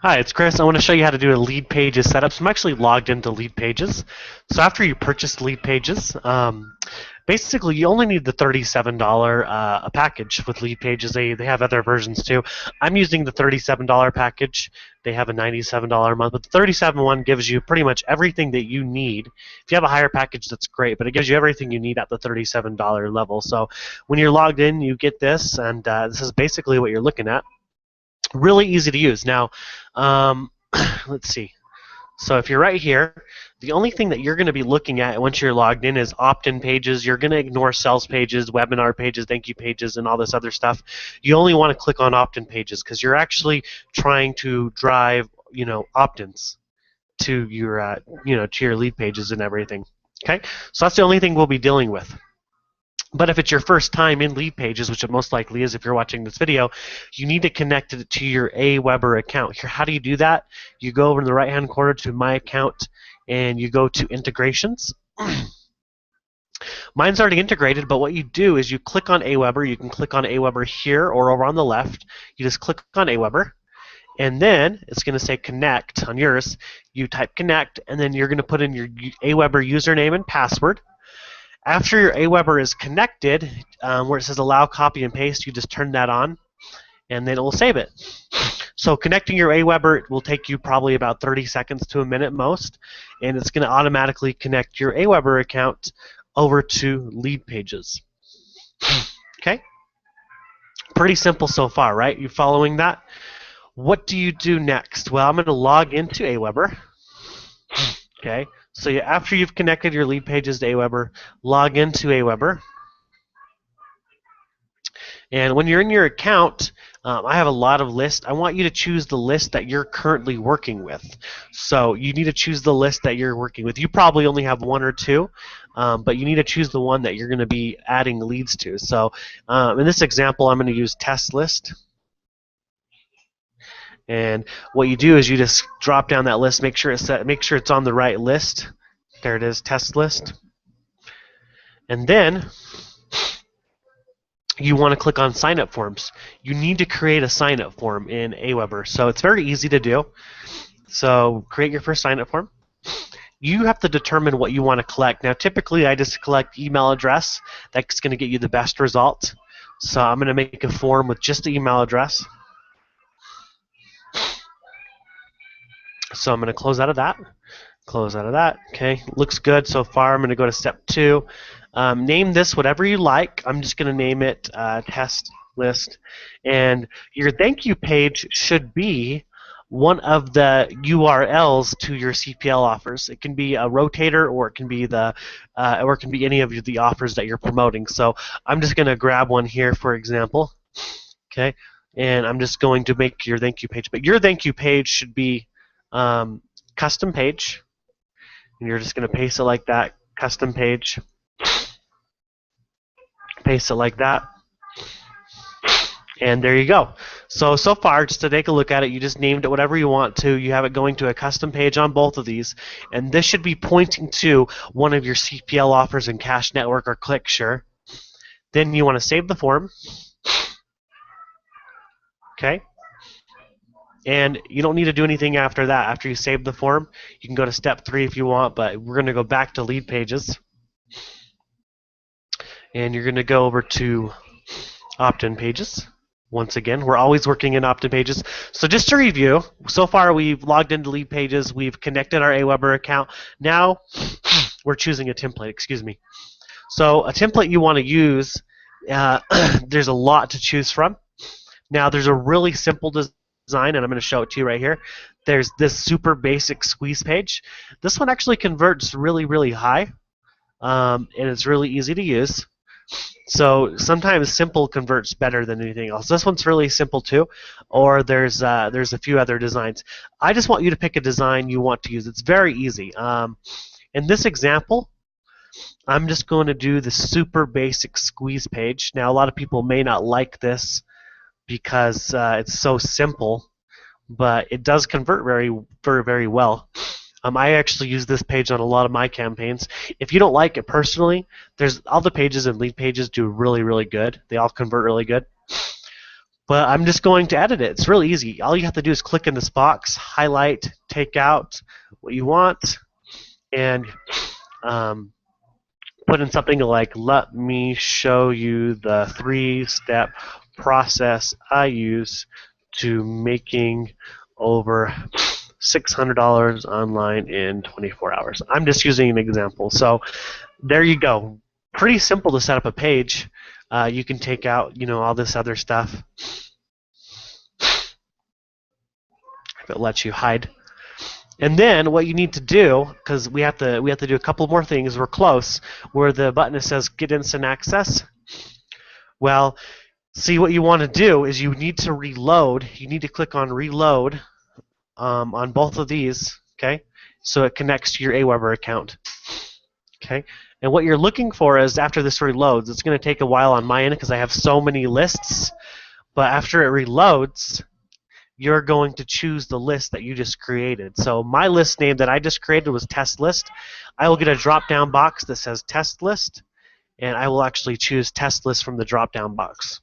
Hi, it's Chris. I want to show you how to do a LeadPages setup. So I'm actually logged into LeadPages. So after you purchase LeadPages, basically you only need the $37 a package with LeadPages. They have other versions too. I'm using the $37 package. They have a $97 a month, but the $37 one gives you pretty much everything that you need. If you have a higher package, that's great, but it gives you everything you need at the $37 level. So when you're logged in, you get this, and this is basically what you're looking at. Really easy to use. Now, let's see. So if you're right here, the only thing that you're going to be looking at once you're logged in is opt-in pages. You're going to ignore sales pages, webinar pages, thank you pages, and all this other stuff. You only want to click on opt-in pages because you're actually trying to drive, opt-ins to your, to your lead pages and everything. Okay, so that's the only thing we'll be dealing with. But if it's your first time in LeadPages, which it most likely is if you're watching this video, you need to connect it to your Aweber account. Here, how do you do that? You go over in the right-hand corner to My Account, and you go to Integrations. Mine's already integrated, but what you do is you click on Aweber. You can click on Aweber here or over on the left. You just click on Aweber, and then it's going to say Connect on yours. You type Connect, and then you're going to put in your Aweber username and password. After your Aweber is connected, where it says allow copy and paste, you just turn that on, and then it will save it. So connecting your Aweber will take you probably about 30 seconds to a minute most, and it's going to automatically connect your Aweber account over to LeadPages. Okay? Pretty simple so far, right? You following that? What do you do next? Well, I'm going to log into Aweber. Okay? So after you've connected your LeadPages to Aweber, log into Aweber. And when you're in your account, I have a lot of lists. I want you to choose the list that you're currently working with. So you need to choose the list that you're working with. You probably only have one or two, but you need to choose the one that you're going to be adding leads to. So in this example, I'm going to use test list. And what you do is you just drop down that list, make sure it's on the right list. There it is, test list. And then you want to click on sign up forms. You need to create a sign up form in Aweber. So it's very easy to do. So create your first sign up form. You have to determine what you want to collect. Now typically I just collect email address. That's going to get you the best result. So I'm going to make a form with just the email address. So I'm going to close out of that. Close out of that. Okay, looks good so far. I'm going to go to step 2. Name this whatever you like. I'm just going to name it test list. And your thank you page should be one of the URLs to your CPL offers. It can be a rotator, or it can be any of the offers that you're promoting. So I'm just going to grab one here, for example. Okay, and I'm just going to make your thank you page. But your thank you page should be custom page, and you're just going to paste it like that, custom page, paste it like that, and there you go. So far, just to take a look at it, you just named it whatever you want to. You have it going to a custom page on both of these, and this should be pointing to one of your CPL offers in Cash Network or ClickSure. Then you want to save the form. Okay. And you don't need to do anything after that. After you save the form, you can go to step 3 if you want, but we're going to go back to LeadPages. And you're going to go over to opt-in pages. Once again, we're always working in opt-in pages. So just to review, so far we've logged into LeadPages, we've connected our Aweber account. Now we're choosing a template, excuse me. So a template you want to use, there's a lot to choose from. Now there's a really simple design, and I'm going to show it to you right here. There's this super basic squeeze page. This one actually converts really, really high, and it's really easy to use. So sometimes simple converts better than anything else. This one's really simple too, or there's a few other designs. I just want you to pick a design you want to use. It's very easy. In this example, I'm just going to do the super basic squeeze page. Now a lot of people may not like this because it's so simple, but it does convert very, very, very well. I actually use this page on a lot of my campaigns. If you don't like it personally, there's all the pages in LeadPages do really, really good. They all convert really good. But I'm just going to edit it. It's really easy. All you have to do is click in this box, highlight, take out what you want, and put in something like, let me show you the 3-step process I use to making over $600 online in 24 hours. I'm just using an example. So there you go. Pretty simple to set up a page. You can take out, all this other stuff if it lets you hide. And then what you need to do, because we have to do a couple more things. We're close. Where the button that says Get Instant Access. Well, see, what you want to do is you need to reload. You need to click on Reload on both of these. Okay, so it connects to your Aweber account. Okay, and what you're looking for is after this reloads, it's going to take a while on my end because I have so many lists. But after it reloads, you're going to choose the list that you just created. So my list name that I just created was test list. I will get a drop-down box that says test list, and I will actually choose test list from the drop-down box.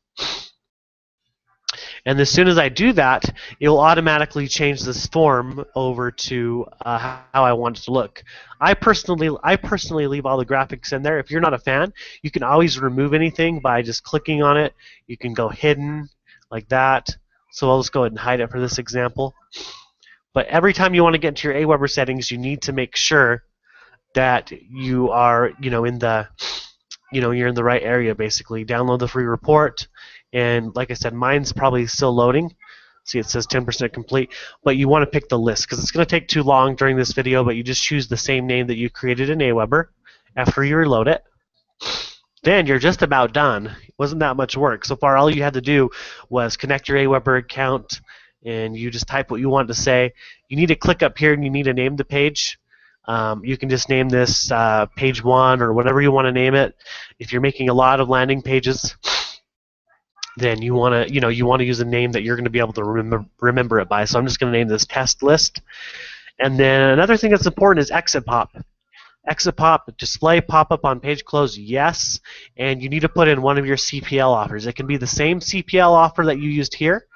And as soon as I do that, it will automatically change this form over to how I want it to look. I personally leave all the graphics in there. If you're not a fan, you can always remove anything by just clicking on it. You can go hidden like that. So I'll just go ahead and hide it for this example. But every time you want to get into your Aweber settings, you need to make sure that you are, you're in the right area. Basically, download the free report. And like I said, mine's probably still loading. See, it says 10% complete. But you want to pick the list because it's going to take too long during this video. But you just choose the same name that you created in Aweber after you reload it. Then you're just about done. It wasn't that much work. So far, all you had to do was connect your Aweber account, and you just type what you want to say. You need to click up here, and you need to name the page. You can just name this page 1 or whatever you want to name it. If you're making a lot of landing pages, then you want to use a name that you're going to be able to remember it by. So I'm just going to name this test list. And then another thing that's important is exit pop. Exit pop, display pop-up on page close, yes. And you need to put in one of your CPL offers. It can be the same CPL offer that you used here,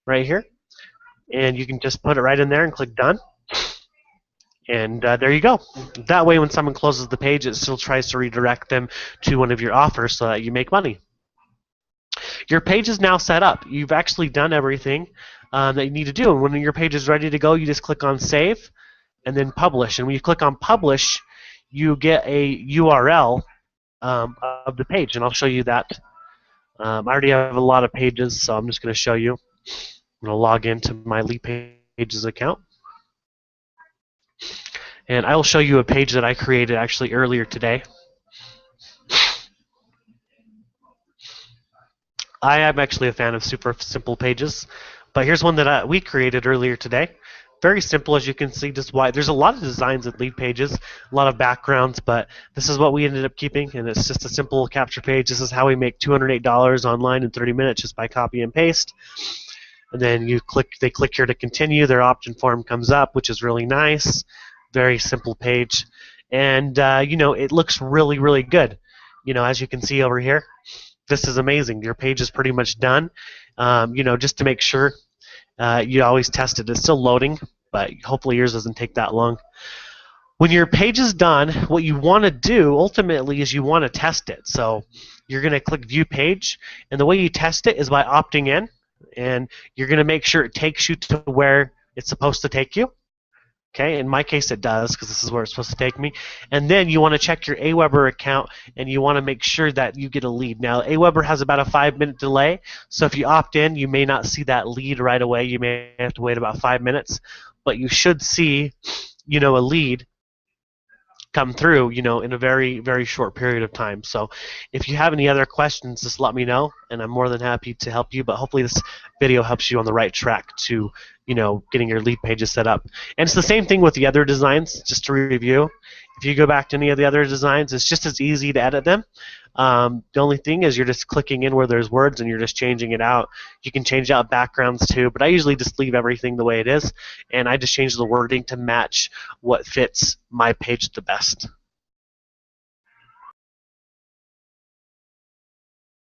right here. And you can just put it right in there and click done. And there you go. That way when someone closes the page, it still tries to redirect them to one of your offers so that you make money. Your page is now set up. You've actually done everything that you need to do. And when your page is ready to go, you just click on Save and then Publish. And when you click on Publish, you get a URL of the page. And I'll show you that. I already have a lot of pages, so I'm just going to show you. I'm going to log into my LeadPages account. And I will show you a page that I created actually earlier today. I am actually a fan of super simple pages, but here's one that we created earlier today. Very simple, as you can see. Just why there's a lot of designs in LeadPages, a lot of backgrounds, but this is what we ended up keeping, and it's just a simple capture page. This is how we make $208 online in 30 minutes just by copy and paste. And then they click here to continue. Their option form comes up, which is really nice. Very simple page, and it looks really, really good. As you can see over here. This is amazing. Your page is pretty much done. Just to make sure, you always test it. It's still loading, but hopefully yours doesn't take that long. When your page is done, what you want to do ultimately is you want to test it. So you're going to click View Page, and the way you test it is by opting in, and you're going to make sure it takes you to where it's supposed to take you. Okay, in my case it does because this is where it's supposed to take me. And then you want to check your Aweber account and you want to make sure that you get a lead. Now Aweber has about a 5-minute delay, so if you opt in, you may not see that lead right away. You may have to wait about 5 minutes, but you should see, a lead come through, in a very, very short period of time. So if you have any other questions, just let me know, and I'm more than happy to help you. But hopefully this video helps you on the right track to, getting your LeadPages set up. And it's the same thing with the other designs, just to review. If you go back to any of the other designs, it's just as easy to edit them. The only thing is you're just clicking in where there's words and you're just changing it out. You can change out backgrounds too, but I usually just leave everything the way it is, and I just change the wording to match what fits my page the best.